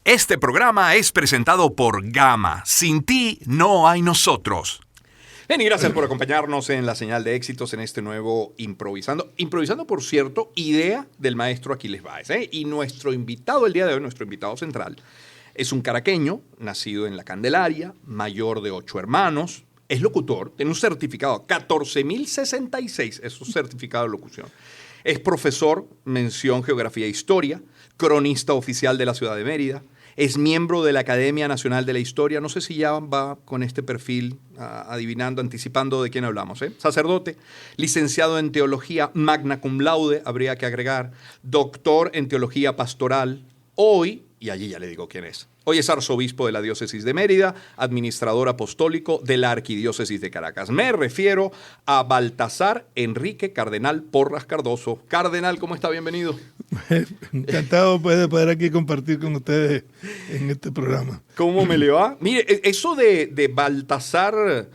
Este programa es presentado por Gama. Sin ti no hay nosotros. Bien, y gracias por acompañarnos en la señal de éxitos en este nuevo Improvisando. Improvisando, por cierto, idea del maestro Aquiles Báez. Y nuestro invitado el día de hoy, nuestro invitado central, es un caraqueño, nacido en La Candelaria, mayor de 8 hermanos, es locutor, tiene un certificado, 14.066 es su certificado de locución. Es profesor, mención Geografía e Historia, cronista oficial de la ciudad de Mérida, es miembro de la Academia Nacional de la Historia. No sé si ya va con este perfil adivinando, anticipando de quién hablamos. Sacerdote, licenciado en Teología, magna cum laude, habría que agregar, doctor en Teología Pastoral. Hoy, y allí ya le digo quién es, hoy es arzobispo de la diócesis de Mérida, administrador apostólico de la arquidiócesis de Caracas. Me refiero a Baltasar Enrique Cardenal Porras Cardoso. Cardenal, ¿cómo está? Bienvenido. Encantado de poder aquí compartir con ustedes en este programa. ¿Cómo me le va? Mire, eso de Baltasar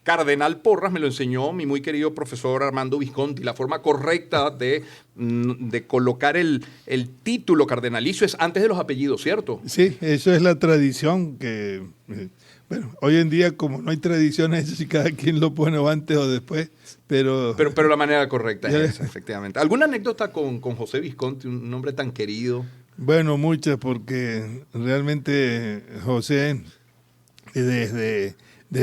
Cardenal Porras me lo enseñó mi muy querido profesor Armando Visconti. La forma correcta de colocar el título cardenalicio es antes de los apellidos, ¿cierto? Sí, eso es la tradición que... Bueno, hoy en día como no hay tradiciones, si cada quien lo pone antes o después, pero la manera correcta es esa, efectivamente. ¿Alguna anécdota con José Visconti, un hombre tan querido? Bueno, muchas, porque realmente José, desde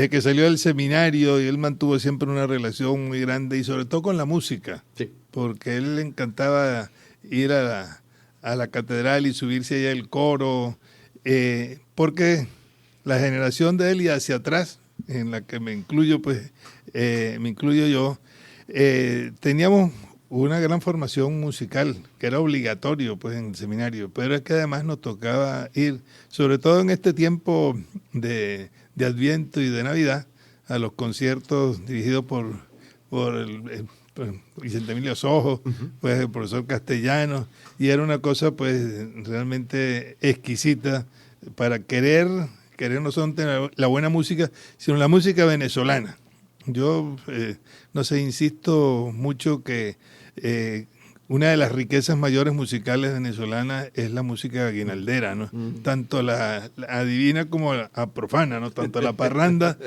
que salió del seminario, y él mantuvo siempre una relación muy grande, y sobre todo con la música, sí, porque a él le encantaba ir a la catedral y subirse allá al coro, porque la generación de él y hacia atrás, en la que me incluyo yo, teníamos una gran formación musical, que era obligatorio pues en el seminario, pero es que además nos tocaba ir, sobre todo en este tiempo de Adviento y de Navidad, a los conciertos dirigidos por el Vicente Emilio Sojo, pues el profesor Castellano, y era una cosa pues realmente exquisita para querer no solo la buena música, sino la música venezolana. Yo, no sé, insisto mucho que una de las riquezas mayores musicales venezolanas es la música aguinaldera, ¿no? Tanto la divina como la profana, ¿no? Tanto la parranda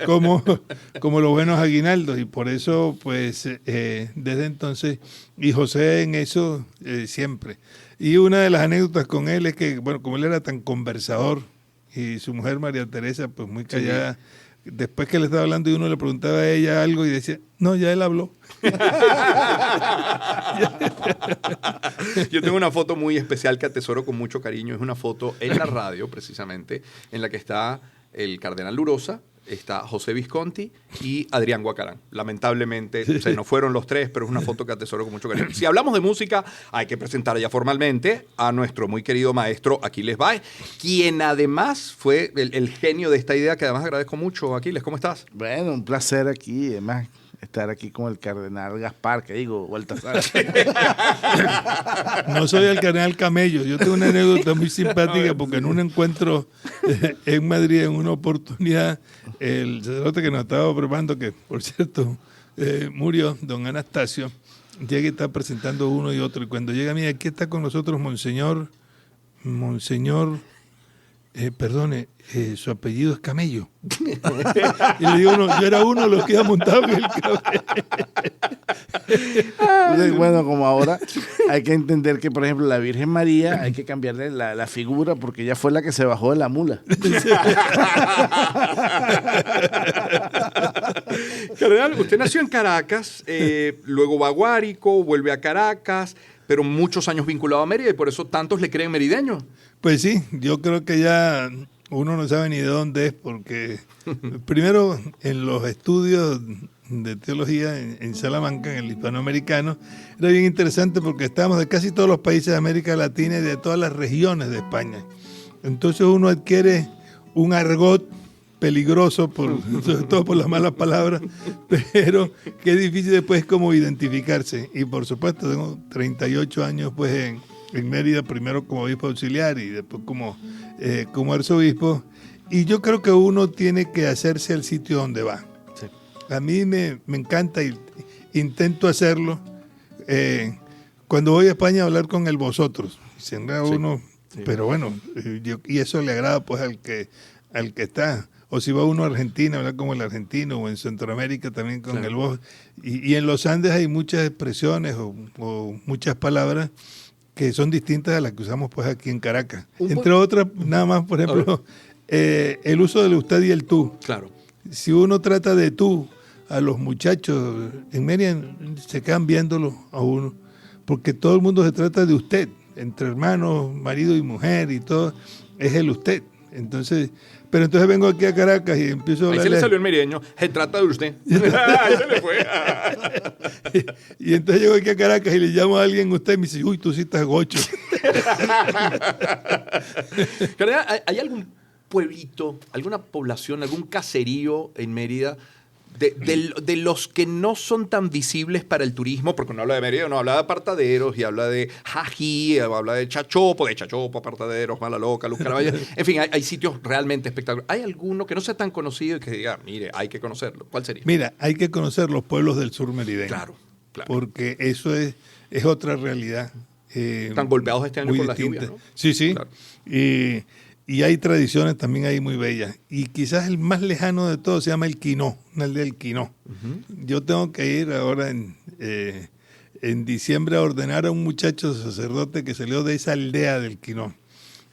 como los buenos aguinaldos. Y por eso, pues, desde entonces, y José en eso siempre. Y una de las anécdotas con él es que, bueno, como él era tan conversador, y su mujer María Teresa, pues muy callada, sí. Después que le estaba hablando y uno le preguntaba a ella algo y decía, no, ya él habló. Yo tengo una foto muy especial que atesoro con mucho cariño. Es una foto en la radio, precisamente, en la que está el cardenal Lurosa, está José Visconti y Adrián Guacarán. Lamentablemente se nos fueron los tres, pero es una foto que atesoro con mucho cariño. Si hablamos de música, hay que presentar ya formalmente a nuestro muy querido maestro Aquiles Báez, quien además fue el genio de esta idea, que además agradezco mucho. Aquiles, ¿cómo estás? Bueno, un placer aquí, además estar aquí con el cardenal Gaspar, que digo, Baltasar. No soy el cardenal Camello. Yo tengo una anécdota muy simpática porque en un encuentro en Madrid, en una oportunidad, el sacerdote que nos estaba preparando, que por cierto murió, don Anastasio, llega y está presentando uno y otro. Y cuando llega a mí, aquí está con nosotros Monseñor, perdone, su apellido es Camello. Y le digo, no, yo era uno de los que iba montado en el camello. Entonces, bueno, como ahora hay que entender que, por ejemplo, la Virgen María hay que cambiarle la figura porque ella fue la que se bajó de la mula. Cardenal, usted nació en Caracas, luego va a Guárico, vuelve a Caracas, pero muchos años vinculado a Mérida y por eso tantos le creen merideño. Pues sí, yo creo que ya uno no sabe ni de dónde es, porque primero en los estudios de teología en Salamanca, en el hispanoamericano, era bien interesante porque estábamos de casi todos los países de América Latina y de todas las regiones de España. Entonces uno adquiere un argot peligroso, sobre todo por las malas palabras, pero que es difícil después como identificarse. Y por supuesto tengo 38 años pues en Mérida, primero como obispo auxiliar y después como arzobispo, y yo creo que uno tiene que hacerse el sitio donde va. Sí. A mí me encanta y intento hacerlo cuando voy a España a hablar con el vosotros. Siempre uno Sí. Pero bueno, y eso le agrada pues al que está. O si va uno a Argentina, habla como el argentino, o en Centroamérica también con el voz. Y en los Andes hay muchas expresiones o muchas palabras que son distintas a las que usamos pues aquí en Caracas. Entre otras, nada más, por ejemplo, el uso del usted y el tú. Claro. Si uno trata de tú a los muchachos, en Mérida se quedan viéndolo a uno, porque todo el mundo se trata de usted, entre hermanos, marido y mujer y todo, es el usted. Entonces vengo aquí a Caracas y empiezo a hablar. Ahí se le salió el merideño, se trata de usted. Ahí se le fue. Y entonces llego aquí a Caracas y le llamo a alguien usted y me dice, uy, tú sí estás gocho. ¿Hay algún pueblito, alguna población, algún caserío en Mérida de los que no son tan visibles para el turismo? Porque uno habla de Mérida, uno habla de apartaderos y habla de Jají, habla de Chachopo, apartaderos, Mala Loca, Luz Caraballo. En fin, hay sitios realmente espectaculares. ¿Hay alguno que no sea tan conocido y que diga, mire, hay que conocerlo? ¿Cuál sería? Mira, hay que conocer los pueblos del sur merideño. Claro. Porque eso es otra realidad. Están golpeados este año con las lluvias, ¿no? Sí. Claro. Y hay tradiciones también ahí muy bellas. Y quizás el más lejano de todo se llama el Quinó, una aldea del Quinó. Yo tengo que ir ahora en diciembre a ordenar a un muchacho sacerdote que salió de esa aldea del Quinó.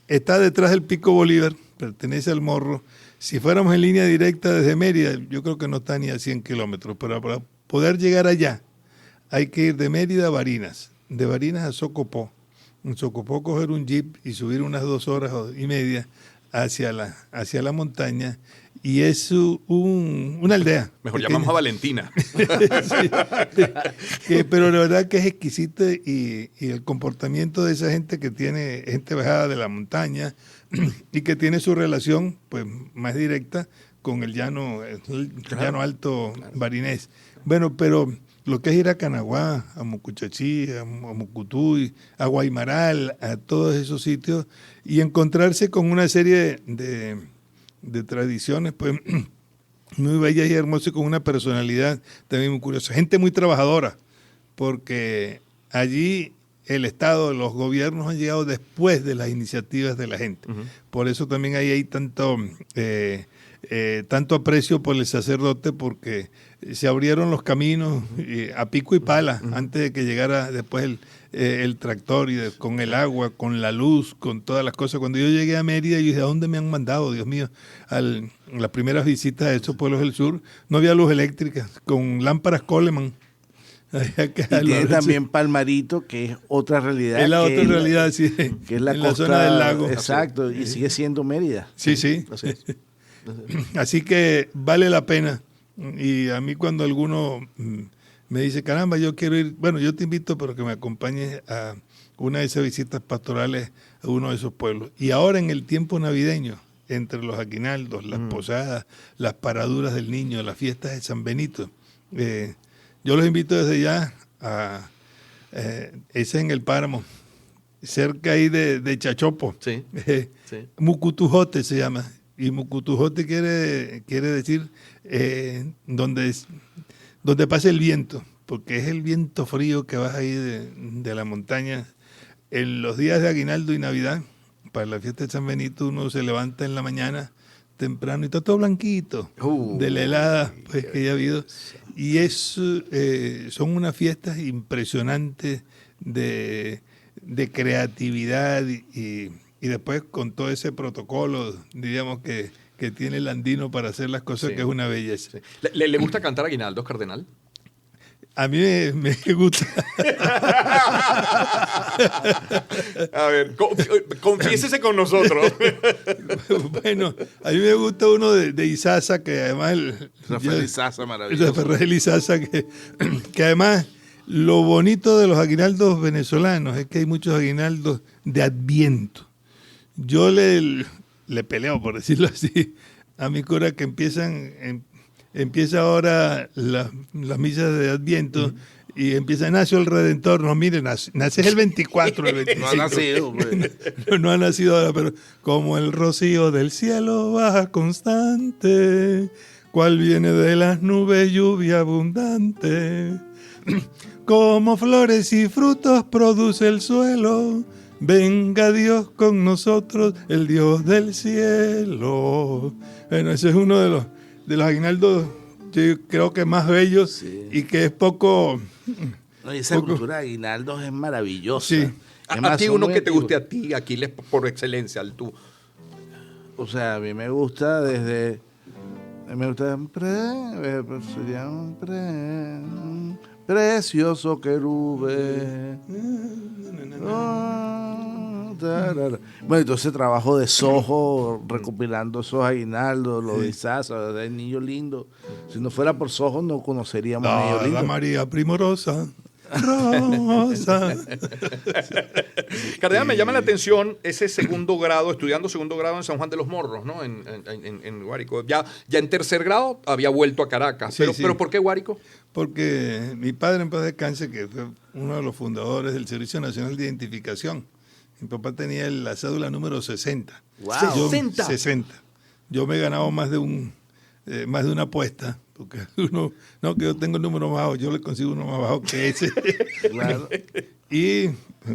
Está detrás del Pico Bolívar, pertenece al Morro. Si fuéramos en línea directa desde Mérida, yo creo que no está ni a 100 kilómetros. Pero para poder llegar allá, hay que ir de Mérida a Barinas, de Barinas a Socopó. En Socopó coger un jeep y subir unas 2 horas y media hacia la montaña, y es una aldea. Mejor llamamos a Valentina. Pero la verdad que es exquisito, y el comportamiento de esa gente que tiene, gente bajada de la montaña y que tiene su relación pues más directa con el llano alto barinés. Bueno, pero lo que es ir a Canaguá, a Mucuchachí, a Mucutuy, a Guaymaral, a todos esos sitios, y encontrarse con una serie de tradiciones pues muy bellas y hermosas, con una personalidad también muy curiosa. Gente muy trabajadora, porque allí el Estado, los gobiernos han llegado después de las iniciativas de la gente. Por eso también ahí hay tanto aprecio por el sacerdote, porque se abrieron los caminos a pico y pala antes de que llegara después el tractor, y con el agua, con la luz, con todas las cosas. Cuando yo llegué a Mérida, yo dije, ¿a dónde me han mandado, Dios mío? Las primeras visitas a esos pueblos del sur, no había luz eléctrica, con lámparas Coleman. Y tiene también Palmarito, que es otra realidad. Es la otra realidad, sí. Que es la en costa, la zona del lago. Exacto, y sigue siendo Mérida. Sí. Así que vale la pena. Y a mí, cuando alguno me dice, caramba, yo quiero ir, bueno, yo te invito para que me acompañes a una de esas visitas pastorales a uno de esos pueblos. Y ahora, en el tiempo navideño, entre los aguinaldos, las posadas, las paraduras del niño, las fiestas de San Benito, yo los invito desde ya a ese en el Páramo, cerca ahí de Chachopo. Sí. Mucutujote se llama. Y Mucutujote quiere decir donde pasa el viento, porque es el viento frío que baja ahí de la montaña. En los días de aguinaldo y Navidad, para la fiesta de San Benito, uno se levanta en la mañana temprano y está todo blanquito de la helada pues, que haya habido. Y son unas fiestas impresionantes de creatividad, y después con todo ese protocolo, diríamos, que tiene el andino para hacer las cosas, que es una belleza. Sí. ¿Le gusta cantar aguinaldos, cardenal? A mí me gusta. A ver, confiésese con nosotros. Bueno, a mí me gusta uno de Izaza, que además... Rafael Izaza, maravilloso. Rafael Izaza, que además lo bonito de los aguinaldos venezolanos es que hay muchos aguinaldos de Adviento. Yo le peleo, por decirlo así, a mi cura, que empieza ahora las misas de Adviento, y empieza, nació el Redentor. No, miren, nace el 24, el 25. No ha nacido, pues. No ha nacido ahora, pero como el rocío del cielo baja constante, cual viene de las nubes lluvia abundante, como flores y frutos produce el suelo, venga Dios con nosotros, el Dios del cielo. Bueno, ese es uno de los aguinaldos, yo creo que más bellos, Sí. y que es poco... No, y esa cultura de aguinaldos es maravillosa. Sí. Es A más, ti son uno muy que te antiguos. guste a ti, Aquiles, por excelencia, el tú. O sea, a mí me gusta desde... Me gusta precioso querube. Bueno, entonces trabajo de Soho recopilando esos aguinaldos, los disazos, del niño lindo. Si no fuera por Soho no conoceríamos a niño La lindo. María Primorosa, Rosa. Cardenal, me llama la atención ese segundo grado, estudiando segundo grado en San Juan de los Morros, ¿no? En Guárico. Ya en tercer grado había vuelto a Caracas. Sí, pero, sí. ¿pero por qué Guárico? Porque mi padre en paz descanse, que fue uno de los fundadores del Servicio Nacional de Identificación, mi papá tenía la cédula número 60. Wow. Yo, 60. 60. Yo me he ganado más de una apuesta, porque uno, no, que yo tengo el número más bajo, yo le consigo uno más bajo que ese. Claro. Y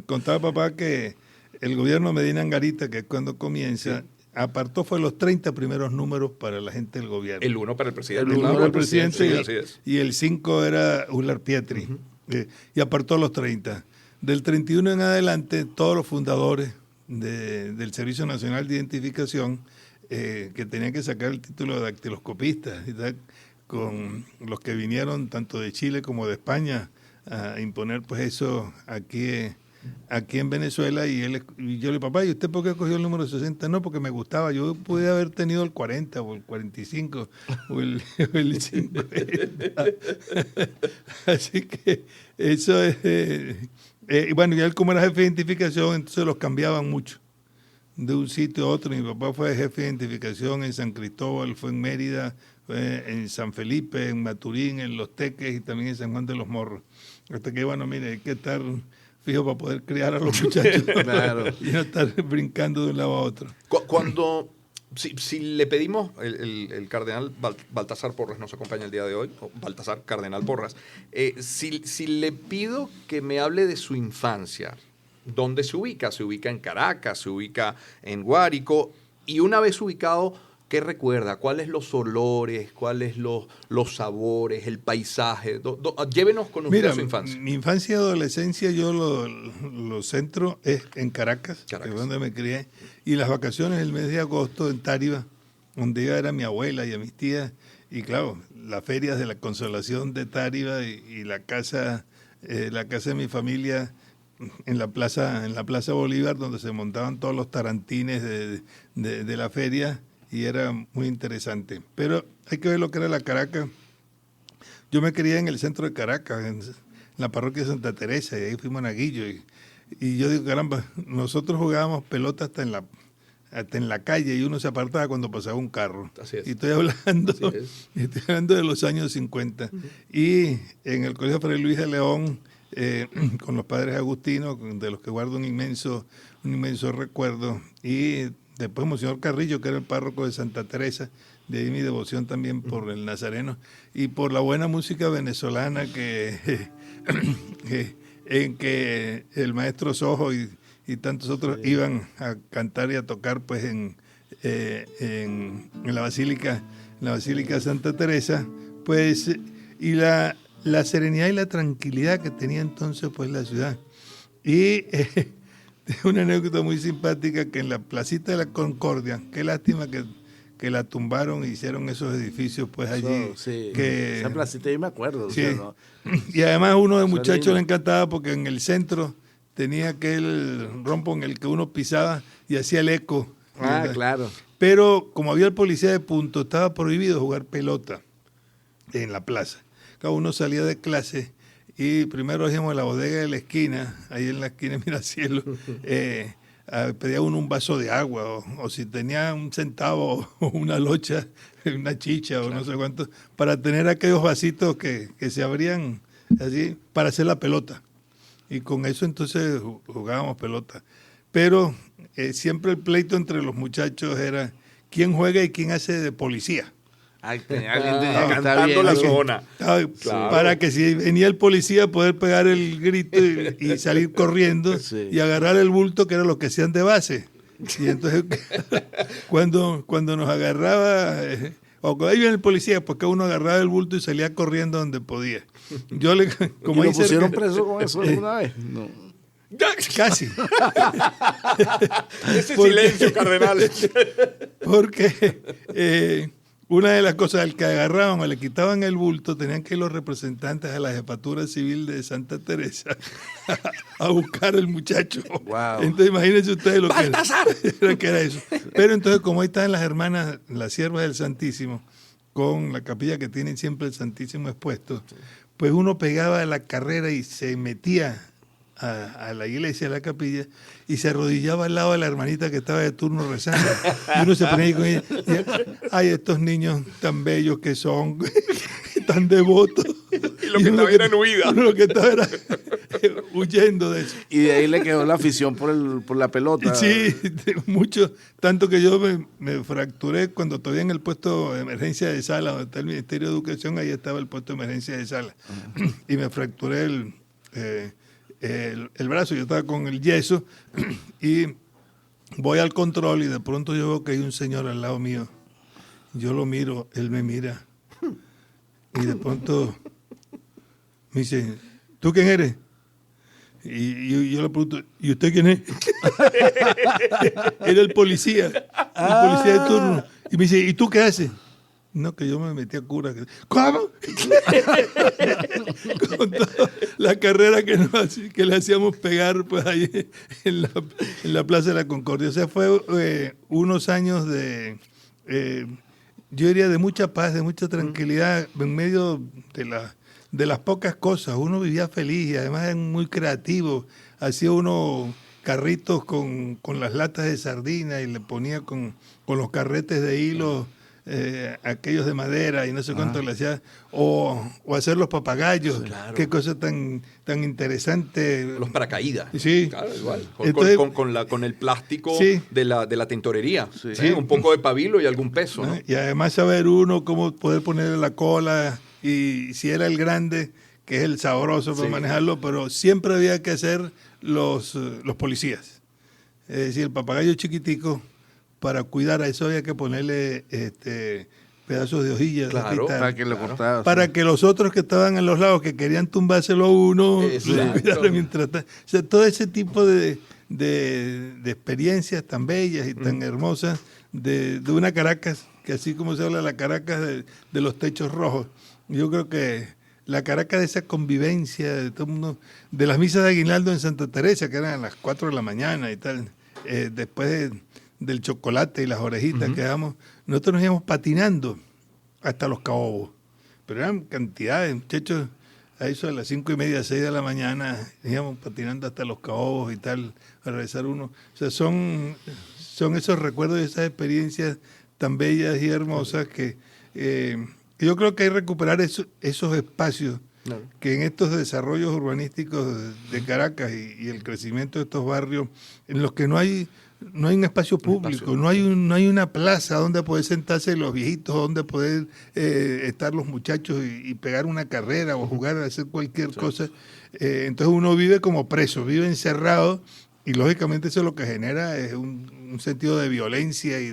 contaba papá que el gobierno de Medina Angarita, que es cuando comienza, apartó fue los 30 primeros números para la gente del gobierno. El 1 para el presidente. El 1 claro, era el presidente sí, así es. y el 5 era Ular Pietri. Y apartó los 30. Del 31 en adelante, todos los fundadores del Servicio Nacional de Identificación, que tenían que sacar el título de dactiloscopistas, y tal, con los que vinieron tanto de Chile como de España a imponer pues eso aquí en Venezuela, y yo le dije, papá, ¿y usted por qué cogió el número 60? No, porque me gustaba, yo pude haber tenido el 40 o el 45 o el 50. Así que eso es... bueno, y él como era jefe de identificación, entonces los cambiaban mucho de un sitio a otro. Mi papá fue jefe de identificación en San Cristóbal, fue en Mérida, fue en San Felipe, en Maturín, en Los Teques y también en San Juan de los Morros. Hasta que, bueno, mire, hay que estar fijo para poder criar a los muchachos. Claro. Y no estar brincando de un lado a otro. Cuando, si le pedimos, el cardenal Baltasar Porras nos acompaña el día de hoy, o Baltasar Cardenal Porras, si le pido que me hable de su infancia, ¿dónde se ubica? ¿Se ubica en Caracas? ¿Se ubica en Guárico? Y una vez ubicado, ¿qué recuerda? ¿Cuáles los olores? ¿Cuáles los sabores? ¿El paisaje? Llévenos con usted a su infancia. Mi infancia y adolescencia yo lo centro es en Caracas, que es donde me crié, y las vacaciones el mes de agosto en Táriba, donde iba era mi abuela y a mis tías, y claro, las ferias de la Consolación de Táriba y la casa de mi familia en la plaza Bolívar, donde se montaban todos los tarantines de la feria, y era muy interesante. Pero hay que ver lo que era la Caracas. Yo me crié en el centro de Caracas, en la parroquia de Santa Teresa, y ahí fuimos a Naguillo. Y yo digo, caramba, nosotros jugábamos pelota hasta en la calle, y uno se apartaba cuando pasaba un carro. Así es. Y estoy hablando de los años 50. Y en el Colegio Fray Luis de León, con los padres agustinos, de los que guardo un inmenso recuerdo, y después Monseñor Carrillo, que era el párroco de Santa Teresa, de ahí mi devoción también por el Nazareno, y por la buena música venezolana en que el maestro Sojo y tantos otros iban a cantar y a tocar pues en la Basílica de Santa Teresa, pues, y la serenidad y la tranquilidad que tenía entonces pues la ciudad. Y una anécdota muy simpática, que en la placita de la Concordia, qué lástima que la tumbaron y hicieron esos edificios pues allí. Sí, que, esa placita yo me acuerdo. sí. O sea, ¿no? Y además uno de Eso muchachos lindo. le encantaba porque en el centro tenía aquel rompo en el que uno pisaba y hacía el eco. Ah, claro. Pero como había el policía de punto, estaba prohibido jugar pelota en la plaza. Cada uno salía de clase y primero hacíamos la bodega de la esquina, ahí en la esquina de Miracielo, pedía uno un vaso de agua, o si tenía un centavo o una locha, una chicha o no sé cuánto, para tener aquellos vasitos que se abrían así para hacer la pelota. Y con eso entonces jugábamos pelota. Pero siempre el pleito entre los muchachos era quién juega y quién hace de policía. Alguien tenía que estar cantando bien. la zona. Claro. Para que si venía el policía poder pegar el grito y salir corriendo Sí. y agarrar el bulto, que era lo que hacían de base. Y entonces cuando nos agarraba, o cuando ahí viene el policía, porque uno agarraba el bulto y salía corriendo donde podía. Yo le, como ¿Y lo ahí cerca- pusieron preso con eso alguna vez? No. Casi. Ese Porque- silencio, cardenal. Porque una de las cosas al que agarraban o le quitaban el bulto, tenían que ir los representantes a la jefatura civil de Santa Teresa a buscar al muchacho. Wow. Entonces imagínense ustedes lo ¡Baltasar! que era eso. Pero entonces como ahí están las hermanas, las siervas del Santísimo, con la capilla que tienen siempre el Santísimo expuesto, pues uno pegaba la carrera y se metía a la iglesia, a la capilla, y se arrodillaba al lado de la hermanita que estaba de turno rezando. Y uno se ponía ahí con ella. Ay, estos niños tan bellos que son, tan devotos. Y lo que uno estaba era en huida. Uno lo que estaba era huyendo de eso. Y de ahí le quedó la afición por la pelota. Sí, mucho. Tanto que yo me fracturé cuando todavía en el puesto de emergencia de sala, donde está el Ministerio de Educación, ahí estaba el puesto de emergencia de sala. Y me fracturé el brazo, yo estaba con el yeso y voy al control y de pronto yo veo que hay un señor al lado mío. Yo lo miro, él me mira y de pronto me dice, ¿tú quién eres? Y yo le pregunto, ¿y usted quién es? Era el policía de turno. Y me dice, ¿y tú qué haces? No, que yo me metí a cura. ¿Cómo? Con toda la carrera que le hacíamos pegar pues ahí en la Plaza de la Concordia. O sea, fue unos años yo diría, de mucha paz, de mucha tranquilidad, en medio de las pocas cosas. Uno vivía feliz y además era muy creativo. Hacía uno carritos con las latas de sardina y le ponía con los carretes de hilo aquellos de madera y no sé cuánto le hacía, o hacer los papagayos, Claro. qué cosa tan interesante. Los paracaídas. Sí. Claro, igual. Entonces- Con el plástico Sí. de la tintorería. Sí. Sí. Un poco de pabilo y algún peso, ¿no? Y además saber uno cómo poder ponerle la cola y si era el grande, que es el sabroso para Sí. manejarlo, pero siempre había que hacer los policías. Es decir, el papagayo chiquitico, para cuidar a eso había que ponerle pedazos de hojillas. de Claro. cristal, Para que lo cortaba. para que los otros que estaban en los lados, que querían tumbárselo a uno, Exacto. lo cuidaran mientras tanto. O sea, todo ese tipo de experiencias tan bellas y tan hermosas de una Caracas, que así como se habla de la Caracas de los techos rojos, yo creo que la Caracas de esa convivencia, de todo el mundo, de las misas de Aguinaldo en Santa Teresa, que eran a las 4 de la mañana y tal, después del chocolate y las orejitas que damos, nosotros nos íbamos patinando hasta los Caobos. Pero eran cantidades, muchachos, a eso de las 5:30, 6 de la mañana, íbamos patinando hasta los Caobos y tal, a regresar uno. O sea, son esos recuerdos y esas experiencias tan bellas y hermosas que yo creo que hay que recuperar esos espacios Claro. que en estos desarrollos urbanísticos de Caracas y el crecimiento de estos barrios, en los que no hay un espacio público, no hay una plaza donde poder sentarse los viejitos, donde poder estar los muchachos y pegar una carrera o jugar, hacer cualquier cosa. Entonces uno vive como preso, vive encerrado y lógicamente eso lo que genera es un sentido de violencia y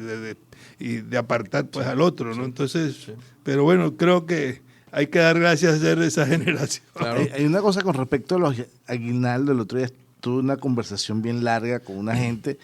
de apartar pues al otro, ¿no? Entonces, pero bueno, creo que hay que dar gracias a ser de esa generación. Claro. Hay una cosa con respecto a los aguinaldos. El otro día tuve una conversación bien larga con una gente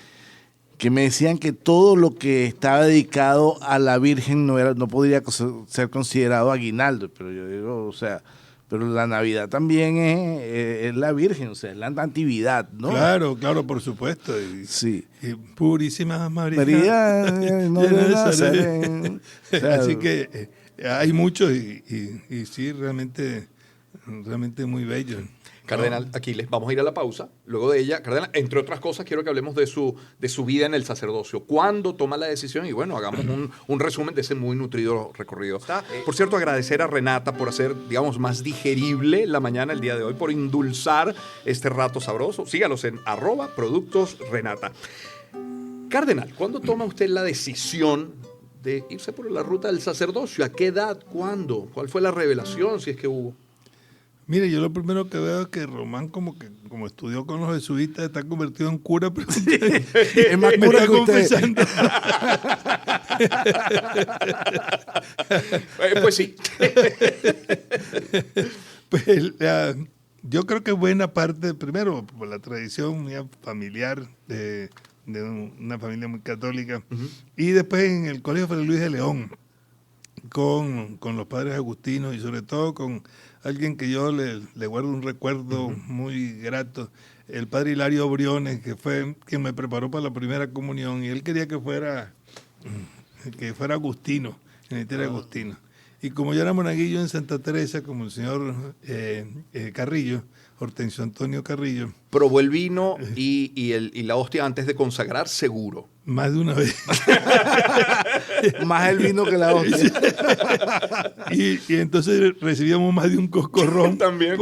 que me decían que todo lo que estaba dedicado a la Virgen no podría ser considerado aguinaldo. Pero yo digo, o sea, pero la Navidad también es la Virgen, o sea, es la natividad, ¿no? Claro, por supuesto. Sí. Y purísima María. María, no llena de de Nazaret. O sea, Así que hay muchos y sí, realmente muy bellos. Cardenal Aquiles, vamos a ir a la pausa. Luego de ella, Cardenal, entre otras cosas, quiero que hablemos de su vida en el sacerdocio. ¿Cuándo toma la decisión? Y bueno, hagamos un resumen de ese muy nutrido recorrido. Por cierto, agradecer a Renata por hacer, digamos, más digerible la mañana el día de hoy, por endulzar este rato sabroso. Sígalos en @productosrenata. Cardenal, ¿cuándo toma usted la decisión de irse por la ruta del sacerdocio? ¿A qué edad? ¿Cuándo? ¿Cuál fue la revelación, si es que hubo? Mire, yo lo primero que veo es que Román como estudió con los jesuitas está convertido en cura, pero Es más me cura está que usted. confesando. Pues sí. Pues, yo creo que buena parte, primero, por la tradición mía familiar de una familia muy católica, y después en el Colegio Fray Luis de León, con los padres agustinos y sobre todo con alguien que yo le guardo un recuerdo muy grato, el padre Hilario Briones, que fue quien me preparó para la primera comunión, y él quería que fuera agustino, agustino. Y como yo era monaguillo en Santa Teresa, como el señor Carrillo, Hortensio Antonio Carrillo. Probó el vino y la hostia antes de consagrar, seguro. Más de una vez. Más el vino que la hostia. Y entonces recibíamos más de un coscorrón. También.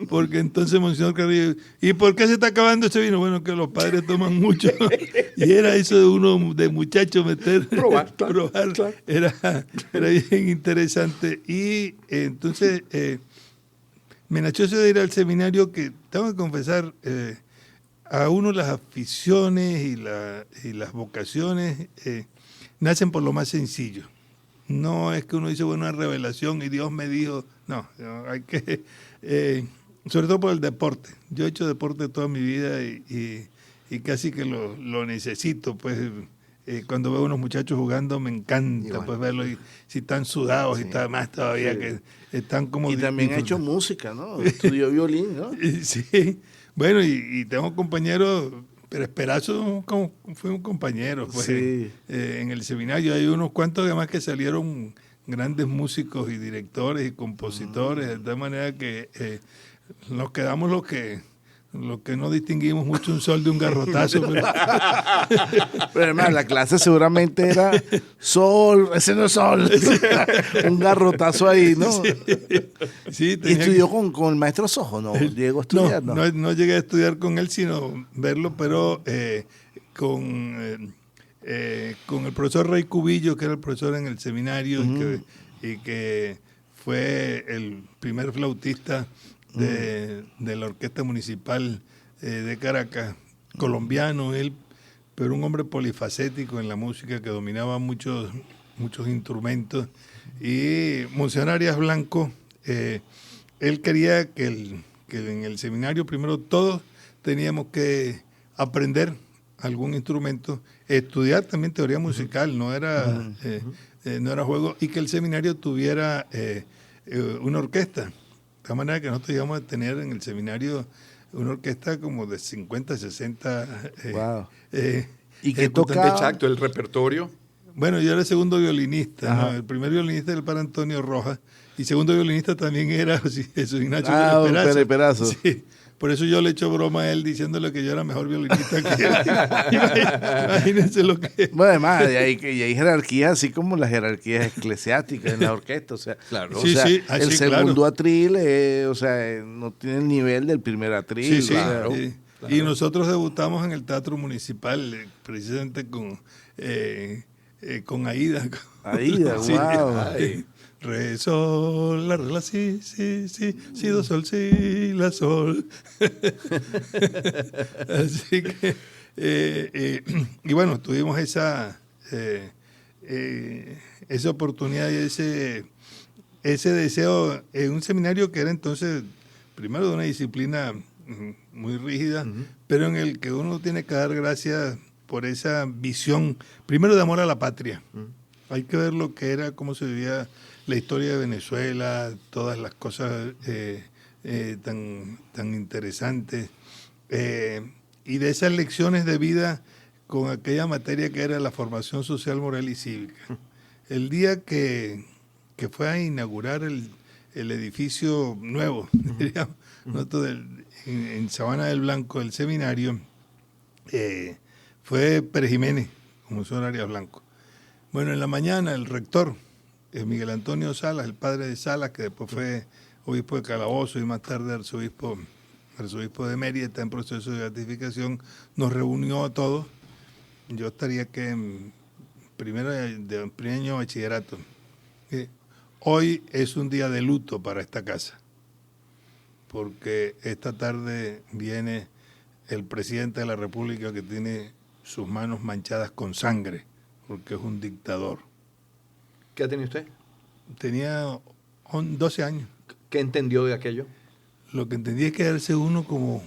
Porque entonces Monseñor Carrillo, ¿y por qué se está acabando ese vino? Bueno, que los padres toman mucho. Y era eso de uno, de muchacho, meter. Probar. Claro. Era bien interesante. Y entonces me nació eso de ir al seminario, que tengo que confesar, a uno las aficiones y las vocaciones nacen por lo más sencillo. No es que uno dice, bueno, una revelación y Dios me dijo, no, hay que, sobre todo por el deporte. Yo he hecho deporte toda mi vida y casi que lo necesito, pues cuando veo a unos muchachos jugando me encanta pues verlos, y si están sudados y está más todavía que están como... Y también ha hecho música, ¿no? Estudió violín, ¿no? Sí, bueno, y tengo compañeros, pero Esperazo fue un compañero, pues, Sí. En el seminario hay unos cuantos además que salieron grandes músicos y directores y compositores, de tal manera que nos quedamos los que no distinguimos mucho un sol de un garrotazo. Pero además la clase seguramente era sol, ese no es sol. Un garrotazo ahí, ¿no? Sí, ¿Y estudió con el maestro Sojo? ¿No? ¿Llegó a estudiar? No llegué a estudiar con él, sino verlo, pero con el profesor Rey Cubillo, que era el profesor en el seminario y que fue el primer flautista de la Orquesta Municipal de Caracas, colombiano él, pero un hombre polifacético en la música que dominaba muchos instrumentos. Y Monseñor Arias Blanco, él quería que en el seminario primero todos teníamos que aprender algún instrumento, estudiar también teoría musical, no era juego, y que el seminario tuviera una orquesta. De tal manera que nosotros íbamos a tener en el seminario una orquesta como de 50, 60. Wow. ¿Y qué ejecutantes. tocaba? Exacto, el repertorio. Bueno, yo era segundo violinista, ¿no? El primer violinista era el padre Antonio Rojas, y segundo violinista también era Jesús Ignacio Pérez Perazo. Sí. Por eso yo le echo broma a él diciéndole que yo era mejor violinista que él. Imagínense lo que... Bueno, además, y hay jerarquías, así como las jerarquías eclesiásticas en la orquesta. O sea, Claro. o sea, el segundo claro. atril, no tiene el nivel del primer atril. Sí, Claro. sí. Y nosotros debutamos en el Teatro Municipal, precisamente con Aida. Aida, Sí. wow. Ay. Re, sol, la, re, la, si, do, sol, si, la, sol. Así que, y bueno, tuvimos esa oportunidad y ese deseo en un seminario que era entonces, primero de una disciplina muy rígida, pero en el que uno tiene que dar gracias por esa visión, primero de amor a la patria. Hay que ver lo que era, cómo se vivía la historia de Venezuela, todas las cosas tan interesantes, y de esas lecciones de vida con aquella materia que era la formación social, moral y cívica. El día que fue a inaugurar el edificio nuevo, diríamos, en Sabana del Blanco, el seminario, fue Pérez Jiménez, como son Arias Blanco. Bueno, en la mañana el rector, Miguel Antonio Salas, el padre de Salas, que después fue obispo de Calabozo y más tarde arzobispo de Mérida, está en proceso de beatificación, nos reunió a todos. Yo estaría que en primer año de bachillerato. Hoy es un día de luto para esta casa, porque esta tarde viene el presidente de la República que tiene sus manos manchadas con sangre, porque es un dictador. ¿Qué edad tenía usted? Tenía 12 años. ¿Qué entendió de aquello? Lo que entendí es quedarse uno como,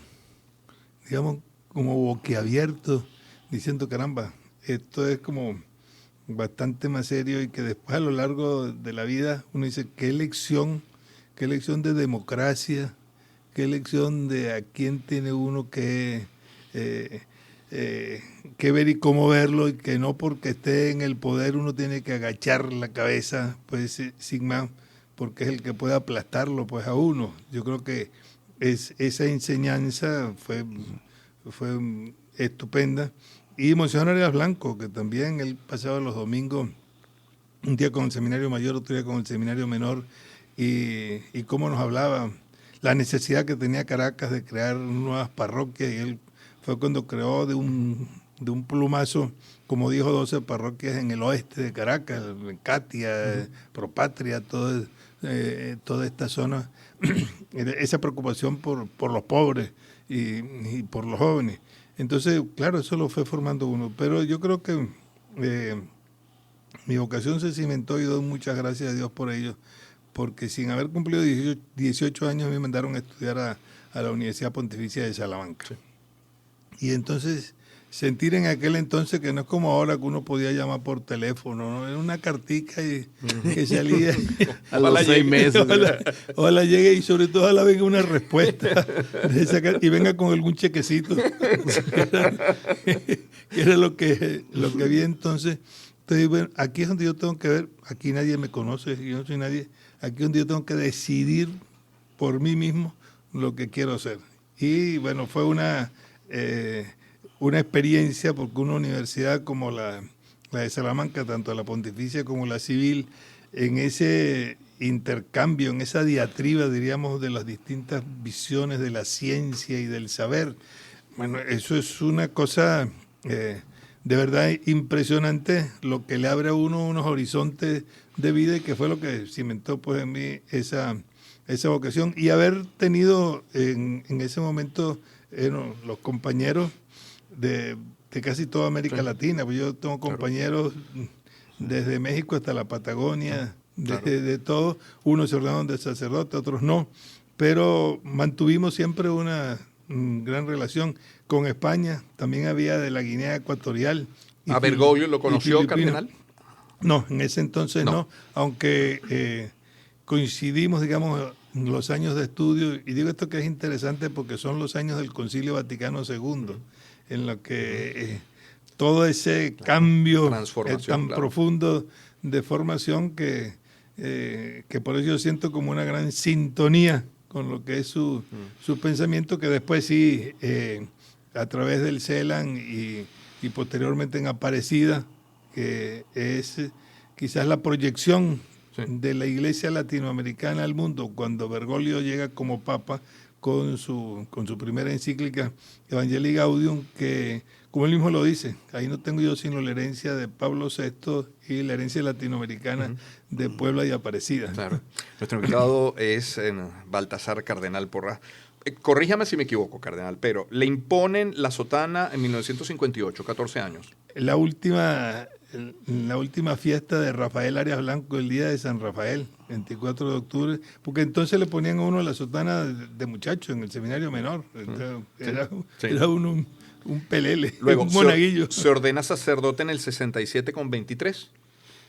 digamos, como boquiabierto, diciendo, caramba, esto es como bastante más serio, y que después a lo largo de la vida uno dice, qué lección de democracia, qué lección de a quién tiene uno que ver y cómo verlo, y que no porque esté en el poder uno tiene que agachar la cabeza, pues sin más, porque es el que puede aplastarlo pues a uno. Yo creo que esa enseñanza fue estupenda. Y Monseñor Arias Blanco, que también él pasaba los domingos, un día con el seminario mayor, otro día con el seminario menor, y cómo nos hablaba, la necesidad que tenía Caracas de crear nuevas parroquias, y él fue cuando creó de un plumazo, como dijo, 12 parroquias en el oeste de Caracas, en Catia, Propatria, toda esta zona, esa preocupación por los pobres y por los jóvenes. Entonces, claro, eso lo fue formando uno, pero yo creo que mi vocación se cimentó, y doy muchas gracias a Dios por ello, porque sin haber cumplido 18 años me mandaron a estudiar a la Universidad Pontificia de Salamanca. Sí. Y entonces sentir en aquel entonces que no es como ahora, que uno podía llamar por teléfono, ¿no? Era una cartica que salía a los 6 meses. Ojalá llegue, y sobre todo ojalá venga una respuesta de esa, y venga con algún chequecito, que era lo que había entonces. Entonces, bueno, aquí es donde yo tengo que ver, aquí nadie me conoce, yo no soy nadie, aquí es donde yo tengo que decidir por mí mismo lo que quiero hacer. Y bueno, fue una experiencia, porque una universidad como la de Salamanca, tanto la Pontificia como la Civil, en ese intercambio, en esa diatriba, diríamos, de las distintas visiones de la ciencia y del saber, bueno, eso es una cosa de verdad impresionante, lo que le abre a uno unos horizontes de vida, y que fue lo que cimentó pues en mí esa vocación, y haber tenido en ese momento los compañeros de casi toda América Latina. Pues yo tengo compañeros desde México hasta la Patagonia, de todo. Unos se ordenaron de sacerdote, otros no, pero mantuvimos siempre una gran relación con España. También había de la Guinea Ecuatorial. ¿A Bergoglio lo conoció, cardenal? No, en ese entonces no, aunque coincidimos, digamos, en los años de estudio, y digo esto que es interesante porque son los años del Concilio Vaticano II, en lo que todo ese cambio tan profundo de formación que por eso yo siento como una gran sintonía con lo que es su pensamiento, que después sí, a través del CELAN y posteriormente en Aparecida, que es quizás la proyección de la Iglesia latinoamericana al mundo, cuando Bergoglio llega como Papa con su primera encíclica Evangelii Gaudium, que, como él mismo lo dice, ahí no tengo yo sino la herencia de Pablo VI y la herencia latinoamericana de Puebla y Aparecida. Claro. Nuestro invitado es Baltasar Cardenal Porras. Corríjame si me equivoco, cardenal, pero le imponen la sotana en 1958, 14 años. La última fiesta de Rafael Arias Blanco, el día de San Rafael, 24 de octubre, porque entonces le ponían a uno la sotana de muchacho en el seminario menor. Era uno un pelele, luego, un monaguillo. Se ordena sacerdote en el 67 con 23.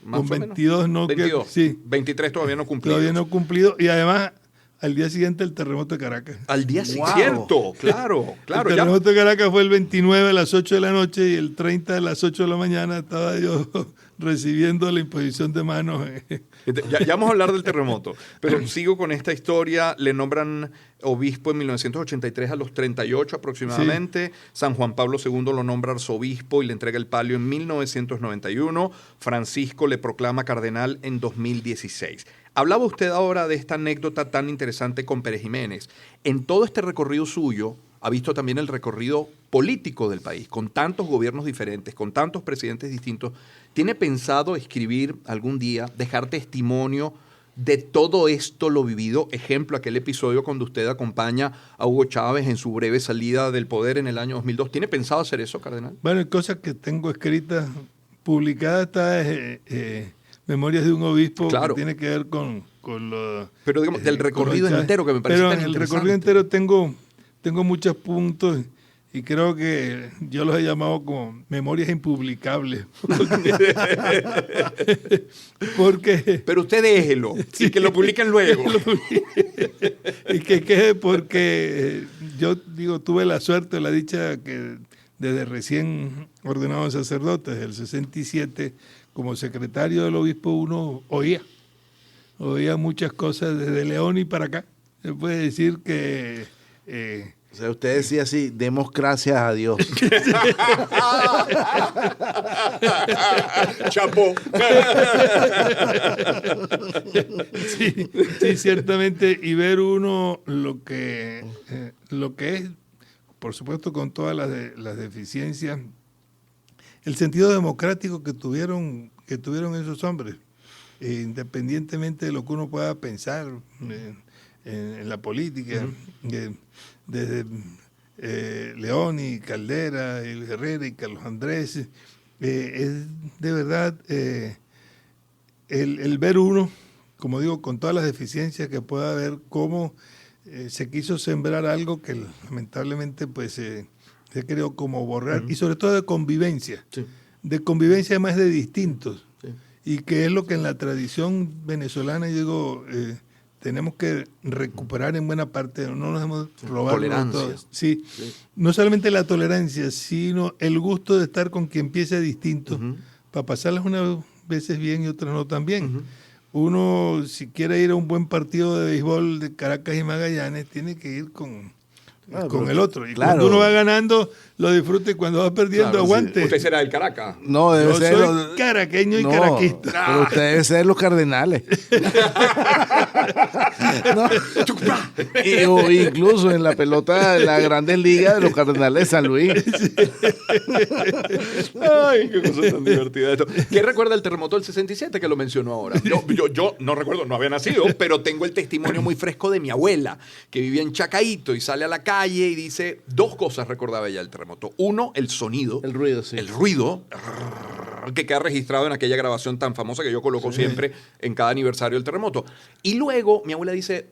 Con 22 no. 22. Sí. 23 todavía no cumplido. Todavía no cumplido, y además al día siguiente el terremoto de Caracas. Al día siguiente, cierto, claro. El terremoto de Caracas fue el 29 a las 8 de la noche, y el 30 a las 8 de la mañana estaba yo recibiendo la imposición de manos. Ya vamos a hablar del terremoto, pero sigo con esta historia. Le nombran obispo en 1983 a los 38 aproximadamente. Sí. San Juan Pablo II lo nombra arzobispo y le entrega el palio en 1991. Francisco le proclama cardenal en 2016. Hablaba usted ahora de esta anécdota tan interesante con Pérez Jiménez. En todo este recorrido suyo, ha visto también el recorrido político del país, con tantos gobiernos diferentes, con tantos presidentes distintos. ¿Tiene pensado escribir algún día, dejar testimonio de todo esto lo vivido? Ejemplo, aquel episodio cuando usted acompaña a Hugo Chávez en su breve salida del poder en el año 2002. ¿Tiene pensado hacer eso, cardenal? Bueno, cosas que tengo escritas, publicadas, está Memorias de un obispo, claro, que tiene que ver con lo... Pero digamos, del recorrido entero, que me parece tan interesante. Pero en el recorrido entero tengo muchos puntos y creo que yo los he llamado como memorias impublicables. Porque pero usted déjelo, sí, y que lo publiquen luego. Y que porque yo digo, tuve la suerte, la dicha que desde recién ordenado sacerdote, desde el 67, como secretario del obispo, uno oía muchas cosas desde León y para acá. Se puede decir que... o sea, usted decía así, demos gracias a Dios. Chapo. Sí, ciertamente. Y ver uno lo que es, por supuesto, con todas las deficiencias, el sentido democrático que tuvieron esos hombres, independientemente de lo que uno pueda pensar en la política, desde León y Caldera, y Herrera y Carlos Andrés, es de verdad el ver uno, como digo, con todas las deficiencias que pueda haber, cómo se quiso sembrar algo que lamentablemente pues se creó como borrar, y sobre todo de convivencia, además de distintos, y que es lo que en la tradición venezolana, yo digo, tenemos que recuperar en buena parte, no nos hemos robado tolerancia. Sí. No solamente la tolerancia, sino el gusto de estar con quien piensa distinto, para pasarlas unas veces bien y otras no tan bien. Uno, si quiere ir a un buen partido de béisbol de Caracas y Magallanes, tiene que ir con el otro. Y cuando uno va ganando, lo disfruta, y cuando va perdiendo, aguante. Sí. ¿Usted será del Caracas? No, yo soy caraqueño y caraquista. Pero usted debe ser los Cardenales. O incluso en la pelota de las Grandes Ligas de los Cardenales de San Luis. Ay, qué cosa tan divertida esto. ¿Qué recuerda el terremoto del 67 que lo mencionó ahora? Yo no recuerdo, no había nacido, pero tengo el testimonio muy fresco de mi abuela, que vivía en Chacaíto y sale a la calle y dice, dos cosas recordaba ella del terremoto. Uno, el sonido. El ruido, sí. El ruido que queda registrado en aquella grabación tan famosa que yo coloco siempre en cada aniversario del terremoto. Y luego mi abuela dice,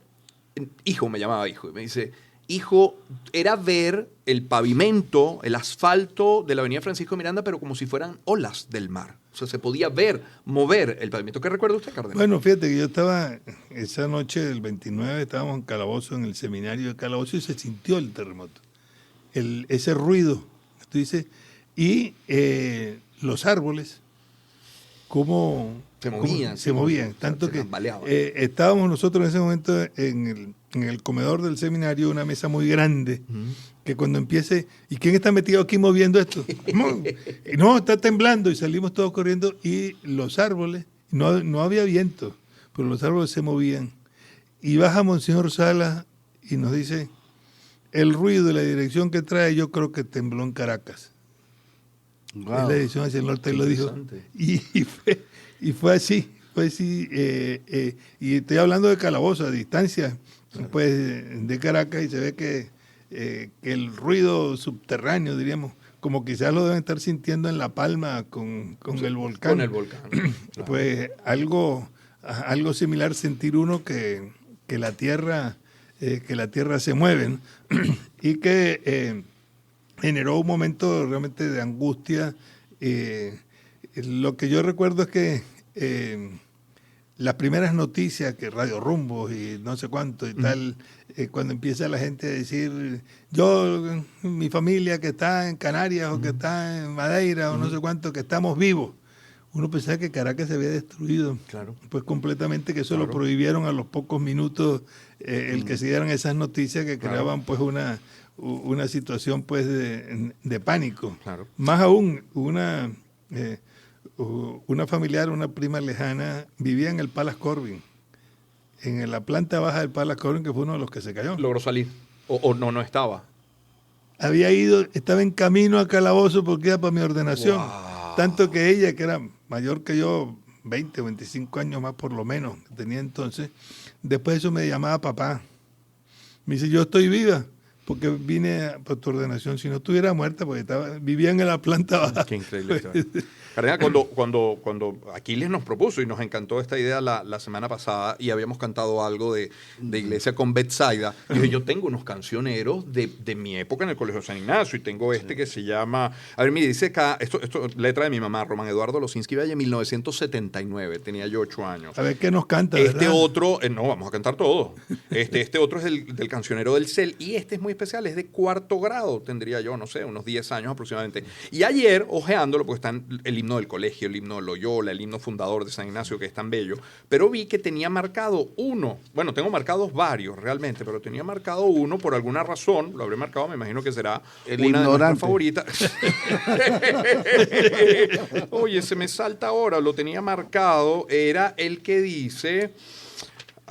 hijo, me llamaba hijo, y me dice, hijo, era ver el pavimento, el asfalto de la avenida Francisco Miranda, pero como si fueran olas del mar. O sea, se podía mover el pavimento. ¿Qué recuerda usted, cardenal? Bueno, fíjate que yo estaba, esa noche del 29, estábamos en Calabozo, en el seminario de Calabozo, y se sintió el terremoto. Ese ruido, tú dices, y los árboles, cómo se movían, tanto que estábamos nosotros en ese momento en el comedor del seminario, una mesa muy grande, que cuando empiece, ¿y quién está metido aquí moviendo esto? No, está temblando, y salimos todos corriendo, y los árboles, no había viento, pero los árboles se movían, y baja Monseñor Sala y nos dice, el ruido y la dirección que trae, yo creo que tembló en Caracas. Wow. Es la dirección hacia el norte, y lo dijo. Y fue así. Y estoy hablando de Calabozo, a distancia, pues, de Caracas, y se ve que el ruido subterráneo, diríamos, como quizás lo deben estar sintiendo en La Palma con el volcán. Con el volcán. Claro. Pues algo similar sentir uno que la tierra se mueve, ¿no? Y que generó un momento realmente de angustia. Lo que yo recuerdo es que las primeras noticias, que Radio Rumbo y no sé cuánto y tal, cuando empieza la gente a decir, yo, mi familia que está en Canarias o que está en Madeira o no sé cuánto, que estamos vivos. Uno pensaba que Caracas se había destruido, pues completamente, que eso lo prohibieron a los pocos minutos, el que se dieran esas noticias que creaban pues una situación pues de pánico. Más aún, una familiar, una prima lejana, vivía en el Palace Corbin, en la planta baja del Palace Corbin, que fue uno de los que se cayó. ¿Logró salir? ¿O no estaba? estaba en camino a Calabozo porque iba para mi ordenación. Wow. Tanto que ella, que era mayor que yo, 20 o 25 años más por lo menos, que tenía entonces, después de eso me llamaba papá. Me dice, yo estoy viva, porque vine por tu ordenación. Si no estuviera muerta, porque vivían en la planta baja. Qué increíble. Cardenal, cuando Aquiles nos propuso y nos encantó esta idea la semana pasada y habíamos cantado algo de Iglesia con Betsaida, dije, yo tengo unos cancioneros de mi época en el Colegio San Ignacio y tengo que se llama, a ver, mire, dice acá, esto letra de mi mamá, Román Eduardo Losinski Valle, 1979, tenía yo 8 años. A ver qué nos canta, ¿verdad? Otro, no, vamos a cantar todo. Este otro es del cancionero del CEL y este es muy especial, es de 4º grado, tendría yo, no sé, unos 10 años aproximadamente. Y ayer, ojeándolo, porque está el himno del colegio, el himno de Loyola, el himno fundador de San Ignacio, que es tan bello, pero vi que tenía marcado uno, bueno, tengo marcados varios realmente, pero tenía marcado uno por alguna razón, lo habré marcado, me imagino que será el una ignorante. de nuestras favoritas. Oye, se me salta ahora, lo tenía marcado, era el que dice,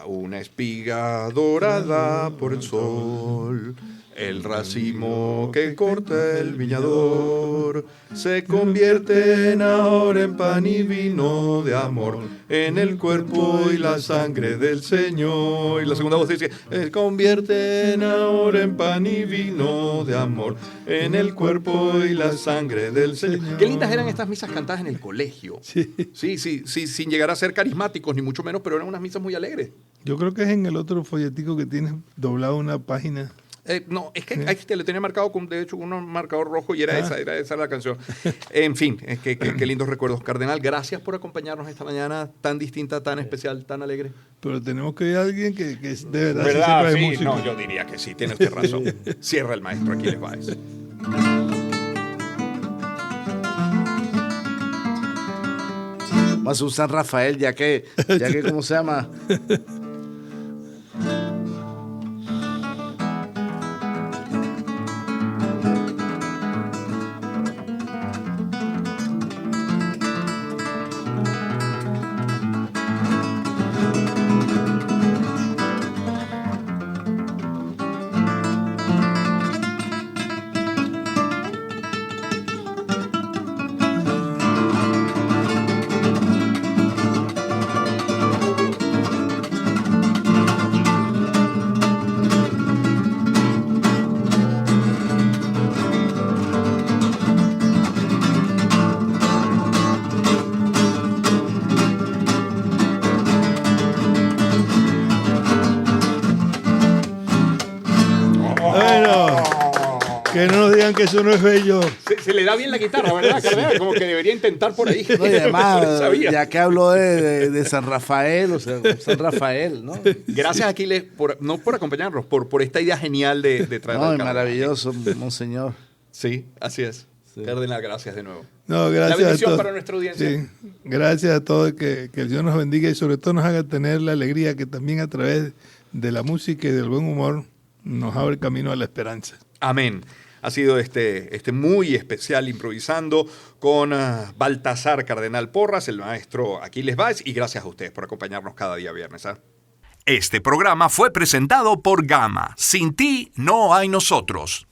una espiga dorada por el sol, el racimo que corta el viñador se convierte ahora en pan y vino de amor, en el cuerpo y la sangre del Señor. Y la segunda voz dice, se convierte ahora en pan y vino de amor, en el cuerpo y la sangre del Señor. Qué lindas eran estas misas cantadas en el colegio. Sí, sin llegar a ser carismáticos, ni mucho menos, pero eran unas misas muy alegres. Yo creo que es en el otro folletico que tienes doblado una página. No, es que le tenía marcado, de hecho, un marcador rojo y era esa la canción. En fin, qué lindos recuerdos. Cardenal, gracias por acompañarnos esta mañana tan distinta, tan especial, tan alegre. Pero tenemos que ir a alguien que de verdad se sepa de música. No, yo diría que sí, tiene usted razón. Cierra el maestro Aquiles Báez. Más un San Rafael, ya que ¿cómo se llama? Que no nos digan que eso no es bello. Se le da bien la guitarra, ¿verdad, Cardenal? Como que debería intentar por ahí. No, y además, ya que habló de San Rafael, o sea, San Rafael, ¿no? Gracias, Aquiles, no por acompañarnos, por esta idea genial de traer al maravilloso, monseñor. Sí, así es. Sí. Cardenal, gracias de nuevo. No, gracias. La bendición para nuestra audiencia. Sí, gracias a todos, que el Señor nos bendiga y sobre todo nos haga tener la alegría que también a través de la música y del buen humor nos abre camino a la esperanza. Amén. Ha sido este muy especial improvisando con Baltasar Cardenal Porras, el maestro Aquiles Báez, y gracias a ustedes por acompañarnos cada día viernes. Este programa fue presentado por Gama. Sin ti no hay nosotros.